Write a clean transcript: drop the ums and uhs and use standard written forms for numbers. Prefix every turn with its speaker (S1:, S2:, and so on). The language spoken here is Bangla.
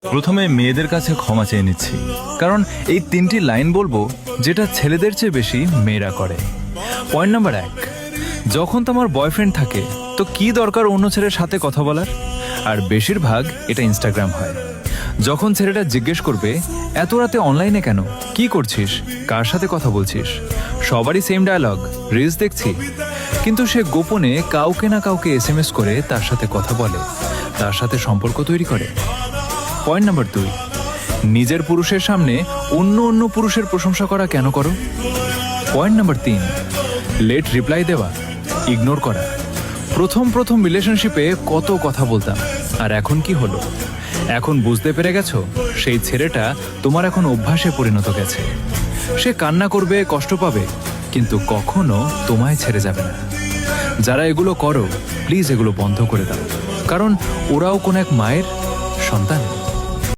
S1: প্রথমে মেয়েদের কাছে ক্ষমা চেয়ে নিচ্ছি, কারণ এই 3টি লাইন বলবো যেটা ছেলেদের চেয়ে বেশি মেয়েরা করে। পয়েন্ট নাম্বার 1, যখন তোমার বয়ফ্রেন্ড থাকে তো কি দরকার অন্য ছেলের সাথে কথা বলার? আর বেশিরভাগ এটা ইনস্টাগ্রাম হয়। যখন ছেলেটা জিজ্ঞেস করবে এত রাতে অনলাইনে কেন, কি করছিস, কার সাথে কথা বলছিস, সবারই সেম ডায়ালগ, রিলস দেখছি। কিন্তু সে গোপনে কাউকে না কাউকে SMS করে তার সাথে কথা বলে, তার সাথে সম্পর্ক তৈরি করে। পয়েন্ট নাম্বার 2, নিজের পুরুষের সামনে অন্য পুরুষের প্রশংসা করা কেন করো? পয়েন্ট নাম্বার 3, লেট রিপ্লাই দেওয়া, ইগনোর করা। প্রথম রিলেশনশিপে কত কথা বলতাম, আর এখন কি হলো? এখন বুঝতে পেরে গেছো সেই ছেলেটা তোমার এখন অভ্যাসে পরিণত গেছে। সে কান্না করবে, কষ্ট পাবে, কিন্তু কখনো তোমায় ছেড়ে যাবে না। যারা এগুলো করো প্লিজ এগুলো বন্ধ করে দাও, কারণ ওরাও কোন এক মায়ের সন্তান।